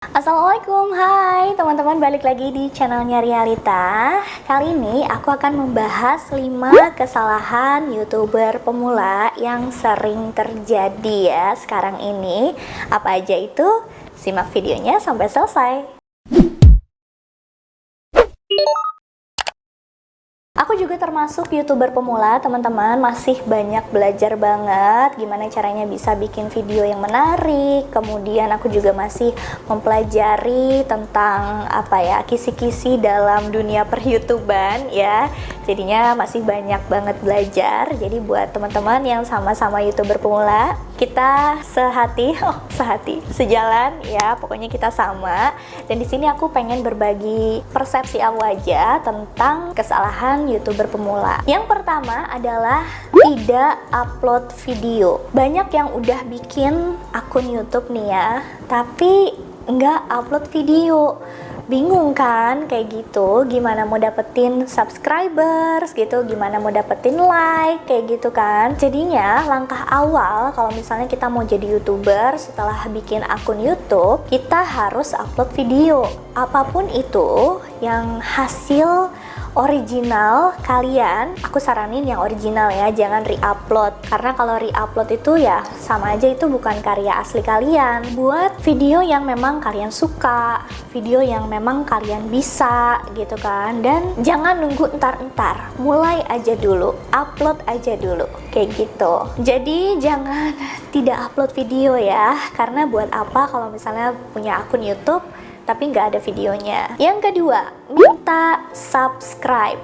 Assalamualaikum, hai teman-teman, balik lagi di channelnya Rialita. Kali ini aku akan membahas 5 kesalahan YouTuber pemula yang sering terjadi ya sekarang ini. Apa aja itu? Simak videonya sampai selesai. Aku juga termasuk YouTuber pemula, teman-teman, masih banyak belajar banget gimana caranya bisa bikin video yang menarik. Kemudian aku juga masih mempelajari tentang kisi-kisi dalam dunia per-YouTuban ya. Jadinya masih banyak banget belajar. Jadi buat teman-teman yang sama-sama YouTuber pemula, kita sejalan ya, pokoknya kita sama. Dan di sini aku pengen berbagi persepsi aku aja tentang kesalahan YouTuber pemula. Yang pertama adalah tidak upload video. Banyak yang udah bikin akun YouTube nih ya, tapi nggak upload video. Bingung kan kayak gitu, gimana mau dapetin subscribers gitu, gimana mau dapetin like kayak gitu kan. Jadinya langkah awal kalau misalnya kita mau jadi YouTuber setelah bikin akun YouTube, kita harus upload video apapun itu yang hasil original kalian. Aku saranin yang original ya, jangan re-upload, karena kalau re-upload itu ya sama aja itu bukan karya asli kalian. Buat video yang memang kalian suka, video yang memang kalian bisa gitu kan. Dan jangan nunggu entar-entar, mulai aja dulu, upload aja dulu kayak gitu. Jadi jangan tidak upload video ya, karena buat apa kalau misalnya punya akun YouTube tapi nggak ada videonya. Yang kedua, minta subscribe.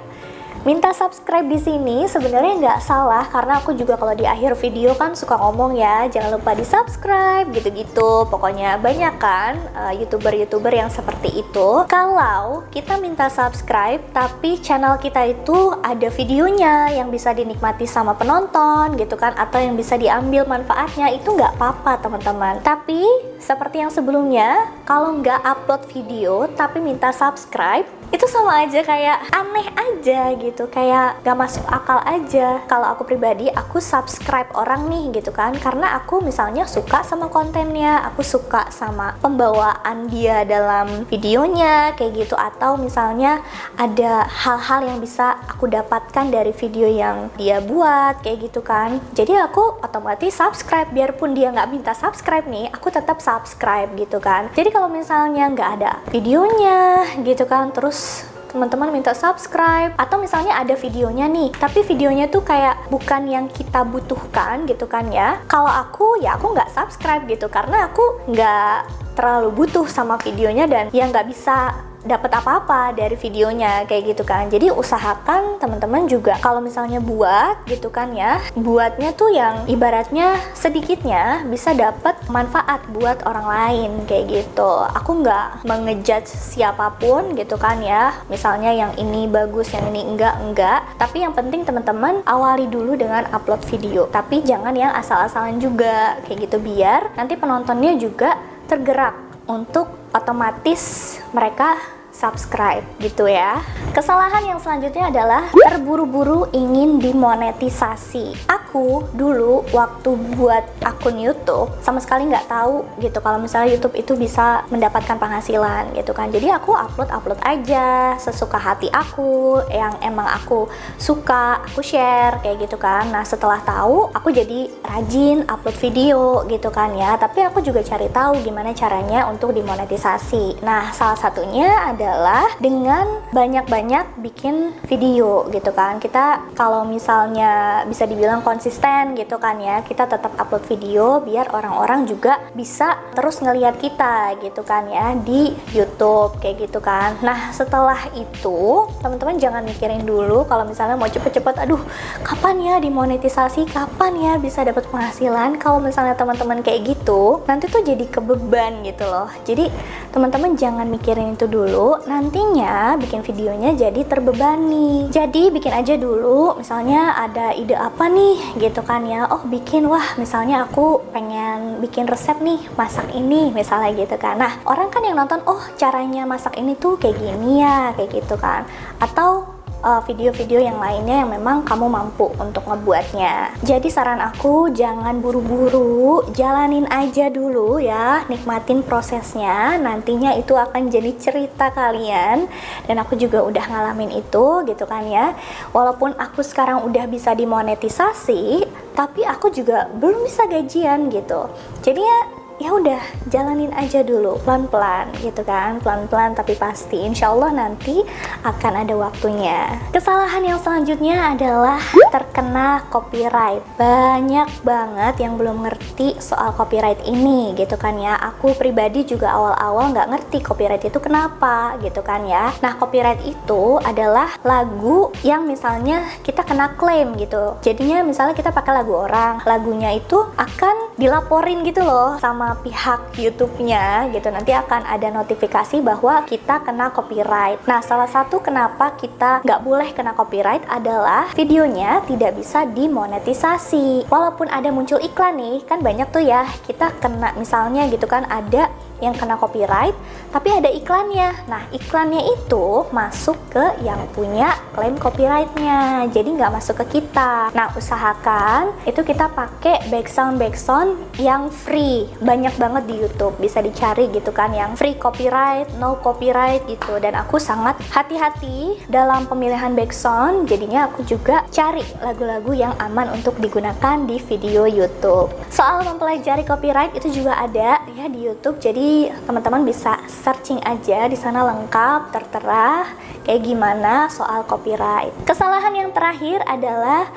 Minta subscribe di sini sebenarnya nggak salah, karena aku juga kalau di akhir video kan suka ngomong ya, jangan lupa di subscribe gitu-gitu. Pokoknya banyak kan YouTuber-YouTuber yang seperti itu. Kalau kita minta subscribe tapi channel kita itu ada videonya yang bisa dinikmati sama penonton gitu kan, atau yang bisa diambil manfaatnya, itu nggak apa-apa teman-teman. Tapi seperti yang sebelumnya, kalau nggak upload video tapi minta subscribe, itu sama aja kayak aneh aja gitu, kayak gak masuk akal aja. Kalau aku pribadi, aku subscribe orang nih gitu kan, karena aku misalnya suka sama kontennya, aku suka sama pembawaan dia dalam videonya kayak gitu, atau misalnya ada hal-hal yang bisa aku dapatkan dari video yang dia buat kayak gitu kan. Jadi aku otomatis subscribe, biarpun dia nggak minta subscribe nih, aku tetap subscribe gitu kan. Jadi kalau misalnya nggak ada videonya gitu kan, terus teman-teman minta subscribe, atau misalnya ada videonya nih tapi videonya tuh kayak bukan yang kita butuhkan gitu kan ya, kalau aku nggak subscribe gitu, karena aku nggak terlalu butuh sama videonya dan ya nggak bisa dapat apa-apa dari videonya kayak gitu kan. Jadi usahakan teman-teman juga kalau misalnya buat gitu kan ya, buatnya tuh yang ibaratnya sedikitnya bisa dapat manfaat buat orang lain kayak gitu. Aku nggak mengejudge siapapun gitu kan ya, misalnya yang ini bagus, yang ini enggak, tapi yang penting teman-teman awali dulu dengan upload video, tapi jangan yang asal-asalan juga kayak gitu, biar nanti penontonnya juga tergerak untuk otomatis mereka subscribe gitu ya. Kesalahan yang selanjutnya adalah terburu-buru ingin dimonetisasi. Aku dulu waktu buat akun YouTube sama sekali nggak tahu gitu kalau misalnya YouTube itu bisa mendapatkan penghasilan gitu kan. Jadi aku upload aja sesuka hati aku, yang emang aku suka, aku share kayak gitu kan. Nah setelah tahu, aku jadi rajin upload video gitu kan ya. Tapi aku juga cari tahu gimana caranya untuk dimonetisasi. Nah salah satunya adalah dengan banyak-banyak bikin video gitu kan. Kita kalau misalnya bisa dibilang konsisten gitu kan ya, kita tetap upload video biar orang-orang juga bisa terus ngelihat kita gitu kan ya di YouTube kayak gitu kan. Nah setelah itu teman-teman jangan mikirin dulu kalau misalnya mau cepet-cepet, aduh kapan ya dimonetisasi, kapan ya bisa dapat penghasilan. Kalau misalnya teman-teman kayak gitu, nanti tuh jadi kebeban gitu loh. Jadi teman-teman jangan mikirin itu dulu, nantinya bikin videonya jadi terbebani. Jadi bikin aja dulu, misalnya ada ide apa nih gitu kan ya, oh bikin, wah misalnya aku pengen bikin resep nih masak ini misalnya gitu kan. Nah orang kan yang nonton, oh caranya masak ini tuh kayak gini ya kayak gitu kan, atau video-video yang lainnya yang memang kamu mampu untuk ngebuatnya. Jadi saran aku, jangan buru-buru, jalanin aja dulu ya, nikmatin prosesnya, nantinya itu akan jadi cerita kalian. Dan aku juga udah ngalamin itu gitu kan ya. Walaupun aku sekarang udah bisa dimonetisasi, tapi aku juga belum bisa gajian gitu. Jadi ya udah, jalanin aja dulu pelan-pelan gitu kan, pelan-pelan tapi pasti, insya Allah nanti akan ada waktunya. Kesalahan yang selanjutnya adalah terkena copyright. Banyak banget yang belum ngerti soal copyright ini gitu kan ya. Aku pribadi juga awal-awal nggak ngerti copyright itu kenapa gitu kan ya. Nah, copyright itu adalah lagu yang misalnya kita kena klaim gitu. Jadinya misalnya kita pakai lagu orang, lagunya itu akan dilaporin gitu loh sama pihak YouTube-nya gitu. Nanti akan ada notifikasi bahwa kita kena copyright. Nah, salah satu kenapa kita nggak boleh kena copyright adalah videonya tidak bisa dimonetisasi. Walaupun ada muncul iklan nih, kan banyak tuh ya, kita kena misalnya gitu kan, ada yang kena copyright tapi ada iklannya. Nah, iklannya itu masuk ke yang punya klaim copyrightnya, jadi nggak masuk ke kita. Nah, usahakan itu kita pakai backsound yang free. Banyak banget di YouTube, bisa dicari gitu kan, yang free copyright, no copyright gitu. Dan aku sangat hati-hati dalam pemilihan backsound, jadinya aku juga cari lagu-lagu yang aman untuk digunakan di video YouTube. Soal mempelajari copyright itu juga ada ya di YouTube, jadi teman-teman bisa searching aja di sana, lengkap tertera kayak gimana soal copyright. Kesalahan yang terakhir adalah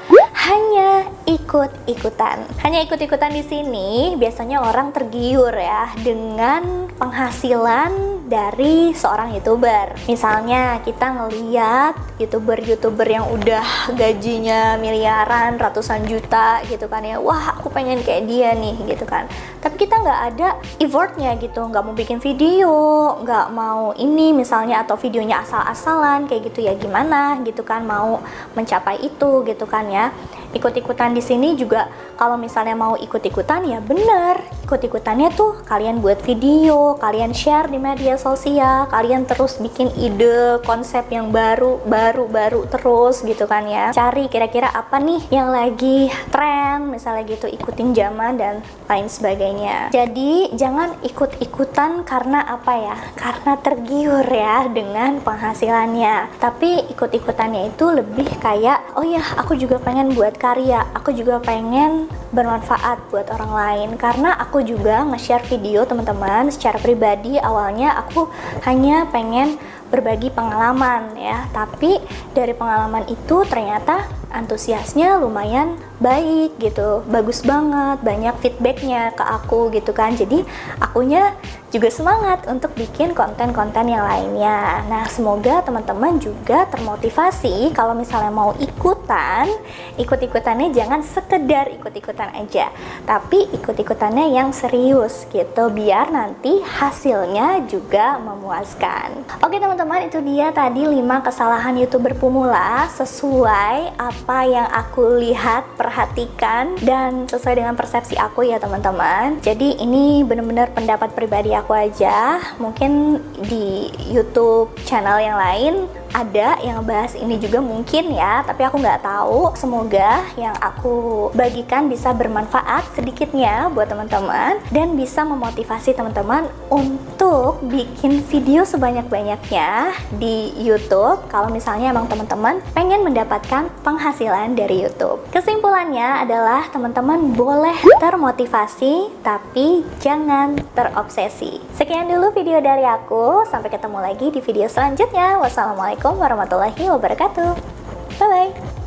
hanya ikut-ikutan. Hanya ikut-ikutan di sini biasanya orang tergiur ya dengan penghasilan dari seorang YouTuber. Misalnya kita ngeliat YouTuber yang udah gajinya miliaran, ratusan juta gitu kan ya. Wah, aku pengen kayak dia nih gitu kan. Tapi kita nggak ada effortnya gitu, nggak mau bikin video, nggak mau ini misalnya, atau videonya asal-asalan kayak gitu ya, gimana gitu kan mau mencapai itu gitu kan ya. Ikut-ikutan di sini juga, kalau misalnya mau ikut-ikutan ya bener, ikut-ikutannya tuh kalian buat video, kalian share di media sosial, kalian terus bikin ide, konsep yang baru terus gitu kan ya. Cari kira-kira apa nih yang lagi tren, misalnya gitu, ikutin zaman dan lain sebagainya. Jadi jangan ikut-ikutan karena apa ya? Karena tergiur ya dengan penghasilannya. Tapi ikut-ikutannya itu lebih kayak, oh ya aku juga pengen buat karya, aku juga pengen bermanfaat buat orang lain, karena aku juga nge-share video teman-teman secara pribadi. Awalnya aku hanya pengen berbagi pengalaman ya, tapi dari pengalaman itu ternyata antusiasnya lumayan baik gitu, bagus banget, banyak feedbacknya ke aku gitu kan. Jadi akunya juga semangat untuk bikin konten-konten yang lainnya. Nah, semoga teman-teman juga termotivasi kalau misalnya mau ikut-ikutannya jangan sekedar ikut-ikutan aja, tapi ikut-ikutannya yang serius gitu, biar nanti hasilnya juga memuaskan. Oke teman-teman, itu dia tadi 5 kesalahan YouTuber pemula sesuai apa yang aku lihat, perhatikan, dan sesuai dengan persepsi aku ya teman-teman. Jadi ini benar-benar pendapat pribadi aku aja. Mungkin di YouTube channel yang lain ada yang bahas ini juga mungkin ya, tapi aku nggak tahu. Semoga yang aku bagikan bisa bermanfaat sedikitnya buat teman-teman dan bisa memotivasi teman-teman untuk bikin video sebanyak-banyaknya di YouTube kalau misalnya emang teman-teman pengen mendapatkan penghasilan dari YouTube. Kesimpulannya adalah teman-teman boleh termotivasi tapi jangan terobsesi. Sekian dulu video dari aku, sampai ketemu lagi di video selanjutnya. Wassalamualaikum warahmatullahi wabarakatuh. Bye bye.